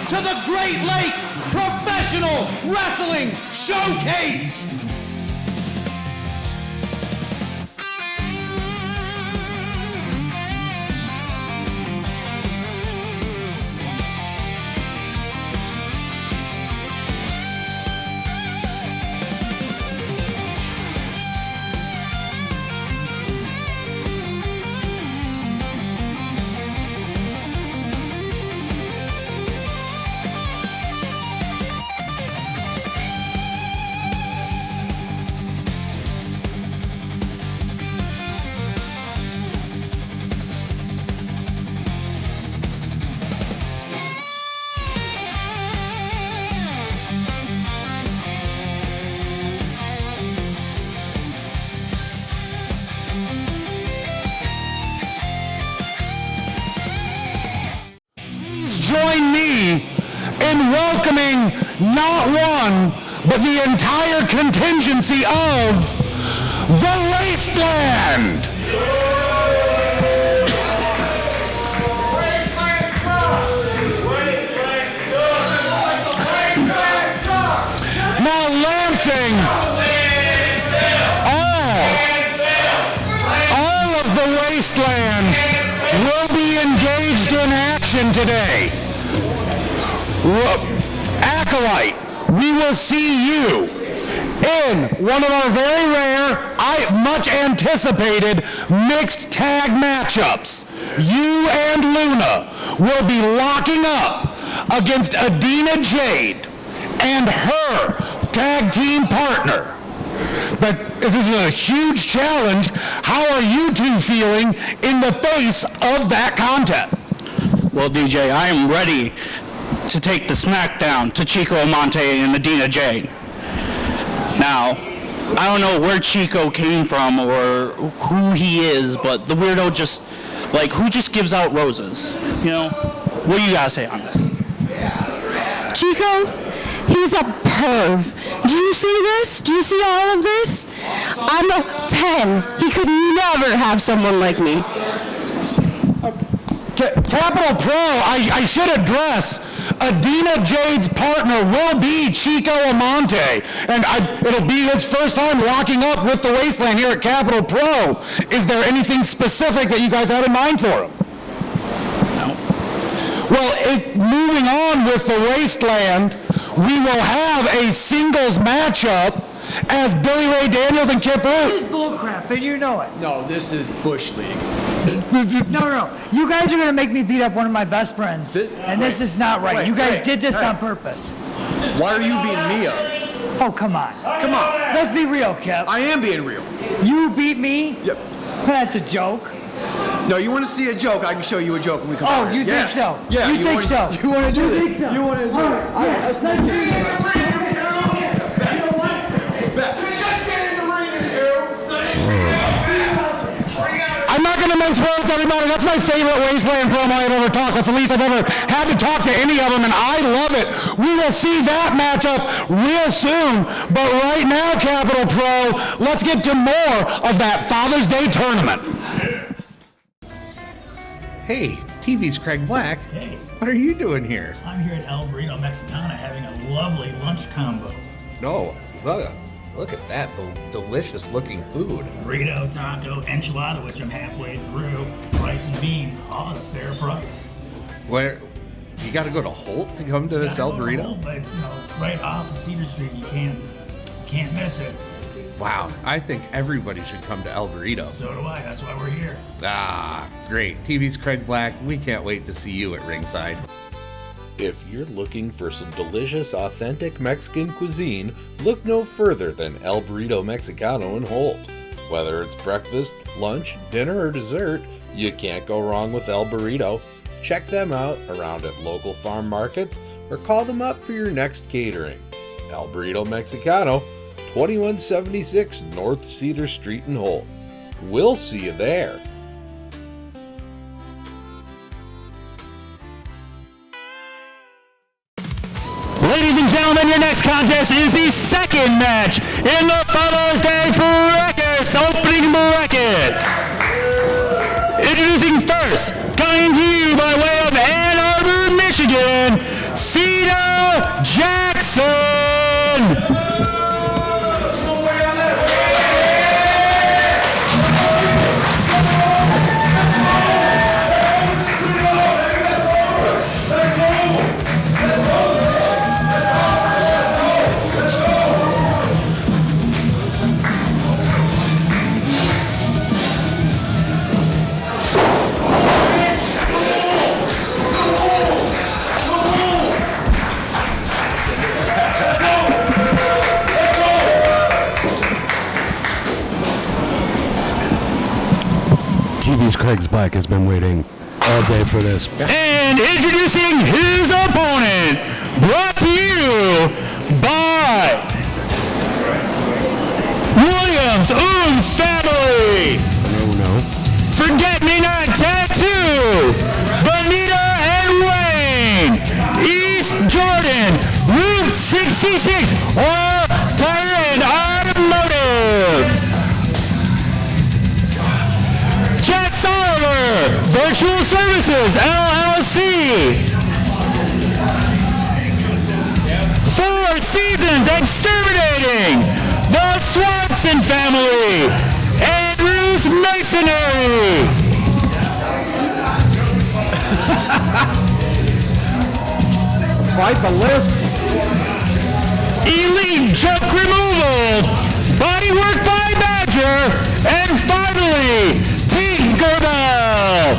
to the Great Lakes Professional Wrestling Showcase. Join me in welcoming not one, but the entire contingency of the Wasteland. Now Lansing, all of the Wasteland will be engaged in action today. Acolyte, we will see you in one of our very rare, much anticipated mixed tag matchups. You and Luna will be locking up against Adina Jade and her tag team partner. But this is a huge challenge. How are you two feeling in the face of that contest? Well, DJ, I am ready to take the smackdown to Chico Amante and Adina Jade. Now, I don't know where Chico came from or who he is, but the weirdo just, who just gives out roses? You know? What do you gotta say on this? Chico, he's a perv. Do you see this? Do you see all of this? I'm a 10. He could never have someone like me. Capital Pro, I should address, Adina Jade's partner will be Chico Amante, and it'll be his first time locking up with the Wasteland here at Capital Pro. Is there anything specific that you guys had in mind for him? No. Well, moving on with the Wasteland, we will have a singles matchup as Billy Ray Daniels and Kip Root. This is bullcrap, and you know it. No, this is Bush League. No. You guys are going to make me beat up one of my best friends, and this is not right. You guys did this on purpose. Why are you beating me up? Oh, come on. Come on. Let's be real, Kip. I am being real. You beat me? Yep. That's a joke. No, you want to see a joke? I can show you a joke when we come out. Oh, you think so? Yeah. You think so? You want to do this? You think so? You want to do it? I'm not going to mince words, everybody. That's my favorite Wasteland promo I've ever talked. That's the least I've ever had to talk to any of them, and I love it. We will see that matchup real soon. But right now, Capital Pro, let's get to more of that Father's Day tournament. Hey, TV's Craig Black. Hey. What are you doing here? I'm here at El Burrito Mexicana having a lovely lunch combo. No, look at that delicious looking food. Burrito, taco, enchilada, which I'm halfway through, rice and beans, all at a fair price. Where you got to go to Holt to come to this El Burrito? Holt, but it's right off of Cedar Street. You can't miss it. Wow, I think everybody should come to El Burrito. So do I. That's why we're here. Ah, great. TV's Craig Black. We can't wait to see you at ringside. If you're looking for some delicious, authentic Mexican cuisine, look no further than El Burrito Mexicano in Holt. Whether it's breakfast, lunch, dinner, or dessert, you can't go wrong with El Burrito. Check them out around at local farm markets or call them up for your next catering. El Burrito Mexicano, 2176 North Cedar Street in Holt. We'll see you there. Ladies and gentlemen, your next contest is the second match in the Father's Day Brackets opening bracket. Introducing first, coming to you by way of Ann Arbor, Michigan, Phenno Jackson. TV's Craig's Black has been waiting all day for this. And introducing his opponent, brought to you by Williams Family. No. Forget Me Not Tattoo, Bonita and Wayne, East Jordan, Route 66, Oil, Tire and Automotive. Chat Oliver, Virtual Services, LLC. Four Seasons Exterminating, the Swanson Family, Andrews Masonry. Quite the list. Elite Junk Removal, Bodywork by Badger, and finally, Tinkerbell.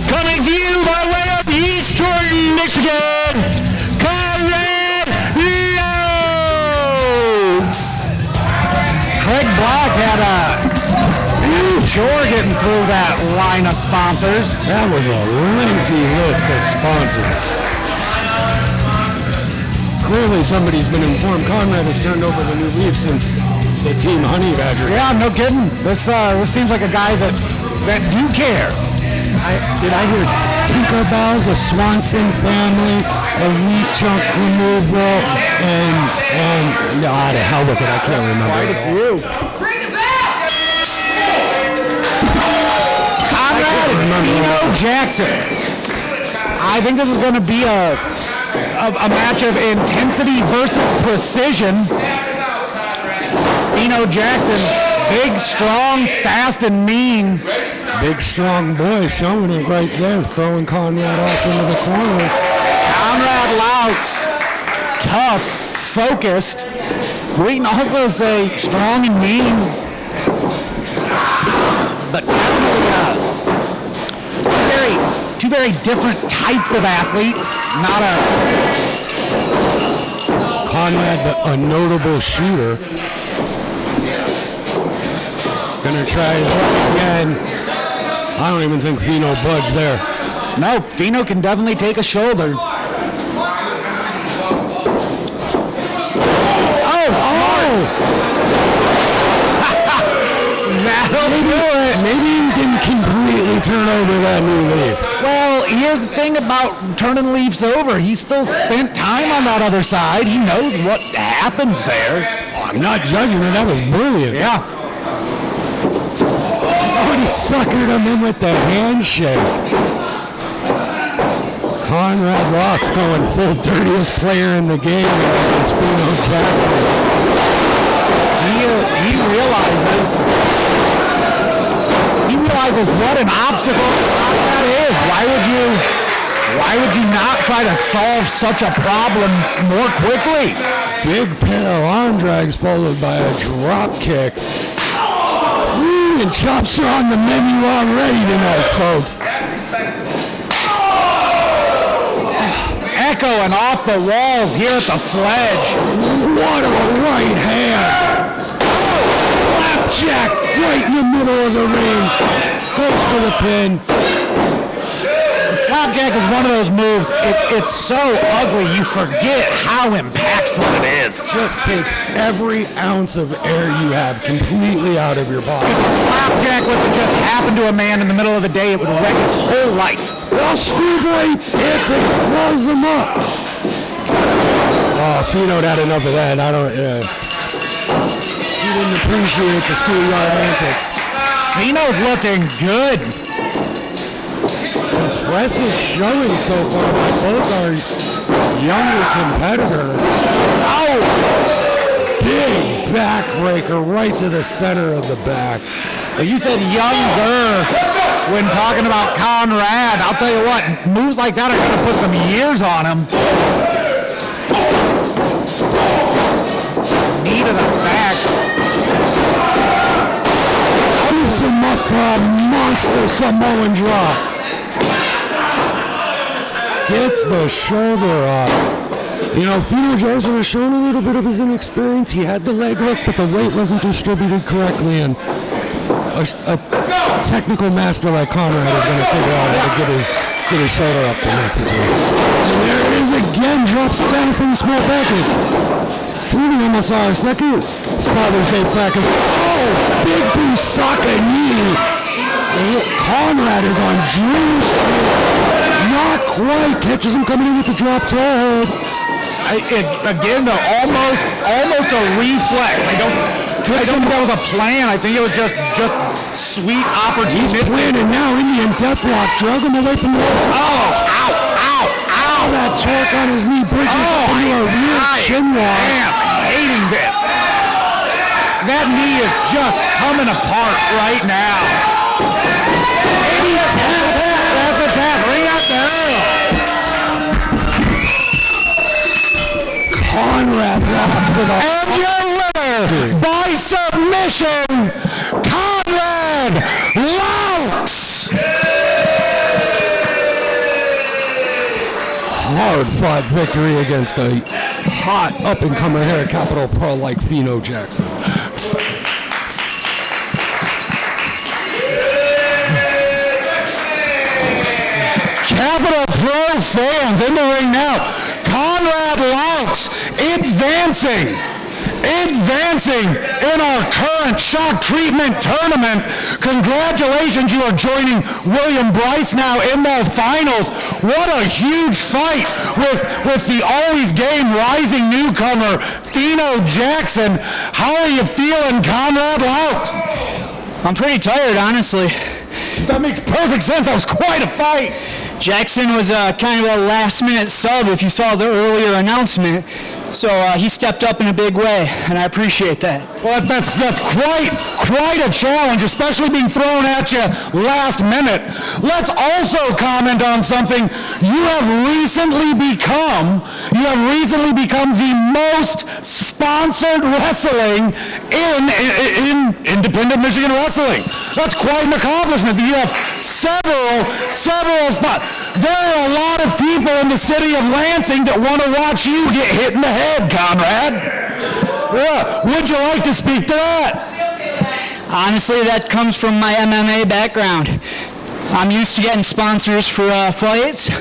Coming to you by way of East Jordan, Michigan, Conrad Loucks. Craig Black had a huge chore getting through that line of sponsors. That was a lengthy list of sponsors. Clearly somebody's been informed. Conrad has turned over the new leaf since the Team Honey Badger. Yeah, no kidding. This seems like a guy that do care. Did I hear Tinkerbell, the Swanson Family, Elite Junk Removal, and no, to hell with it, I can't remember. Quite a few. Conrad and Phenno Jackson. I think this is going to be a match of intensity versus precision. Phenno Jackson, big, strong, fast, and mean. Big, strong boy showing it right there, throwing Conrad off into the corner. Conrad Loucks, tough, focused. We can also say strong and mean. But two very different types of athletes. Not Conrad, a notable shooter. Gonna try his luck again. I don't even think Phenno budged there. No, Phenno can definitely take a shoulder. That'll do it. Maybe he didn't completely turn over that new leaf. Well, here's the thing about turning leaves over. He still spent time on that other side. He knows what happens there. I'm not judging it. That was brilliant. Yeah. Oh, he suckered him in with the handshake. Conrad Loucks going full dirtiest player in the game against Phenno Jackson. He realizes what an obstacle that is. Why would you not try to solve such a problem more quickly? Big pair of arm drags followed by a drop kick. Ooh, and chops are on the menu already tonight, folks. Echoing off the walls here at the Fledge. What a right hand. Flapjack right in the middle of the ring. Goes for the pin. Flapjack is one of those moves, it's so ugly you forget how impactful it is. Just takes every ounce of air you have completely out of your body. If a flapjack was to just happen to a man in the middle of the day, it would wreck his whole life. Well, schoolboy antics blows him up. Oh, Phenno had enough of that. He didn't appreciate the schoolyard antics. Phenno's looking good. impressive showing so far by both our younger competitors. Ow! Big backbreaker right to the center of the back. Well, you said younger when talking about Conrad. I'll tell you what, moves like that are going to put some years on him. Knee to the back. Shoots him up a monster Samoan drop. Gets the shoulder up. You know, Phenno Jackson has shown a little bit of his inexperience. He had the leg hook, but the weight wasn't distributed correctly, and a technical master like Conrad is going to figure out how to get his shoulder up in that situation. And there it is again, drops down up in the small package. We almost saw our second Father's Day package. Oh, big Busaka knee. Conrad is on Drew Street. Not quite. Catches him coming in with the drop toe. Again, though, almost a reflex. I don't think that was a plan. I think it was just sweet opportunity. He's planning now. Indian deathlock. Drug him away from the ow. That torque on his knee bridges up into a rear chin lock. I'm hating this. That knee is just coming apart right now. That's a tap. Ring out the Earl. Conrad Loucks with a... And your winner by submission, Conrad Loucks! Hard-fought victory against a hot up-and-comer hair capital pro like Phenno Jackson. Capital Pro fans in the ring now. Conrad Loucks advancing in our current shock treatment tournament. Congratulations, you are joining William Bryce now in the finals. What a huge fight with the always game rising newcomer, Phenno Jackson. How are you feeling, Conrad Loucks? I'm pretty tired, honestly. That makes perfect sense. That was quite a fight. Jackson was kind of a last-minute sub, if you saw the earlier announcement. So he stepped up in a big way, and I appreciate that. Well, that's quite a challenge, especially being thrown at you last minute. Let's also comment on something. You have recently become the most sponsored wrestling in independent Michigan wrestling. That's quite an accomplishment. You have several spots. There are a lot of people in the city of Lansing that want to watch you get hit in the head, Conrad. Yeah. Would you like to speak to that? Honestly, that comes from my MMA background. I'm used to getting sponsors for fights,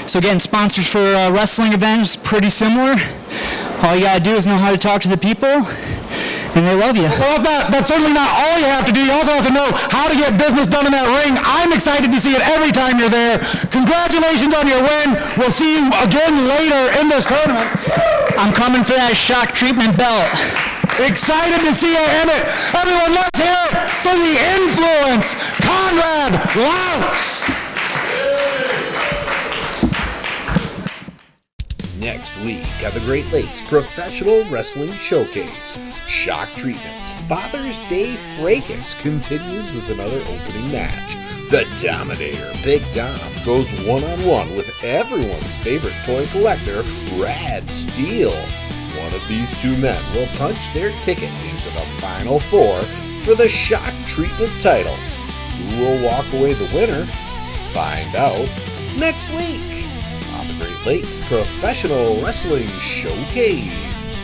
so getting sponsors for wrestling events is pretty similar. All you gotta do is know how to talk to the people, and they love you. Well, that's certainly not all you have to do. You also have to know how to get business done in that ring. I'm excited to see it every time you're there. Congratulations on your win. We'll see you again later in this tournament. I'm coming for that shock treatment belt. Excited to see you in it. Everyone, let's hear it for the Influence, Conrad Loucks. Next week on the Great Lakes Professional Wrestling Showcase, Shock Treatment's Father's Day Fracas continues with another opening match. The Dominator, Big Dom, goes one-on-one with everyone's favorite toy collector, Rad Steel. One of these two men will punch their ticket into the Final Four for the Shock Treatment title. Who will walk away the winner? Find out next week on the Great Lakes Professional Wrestling Showcase.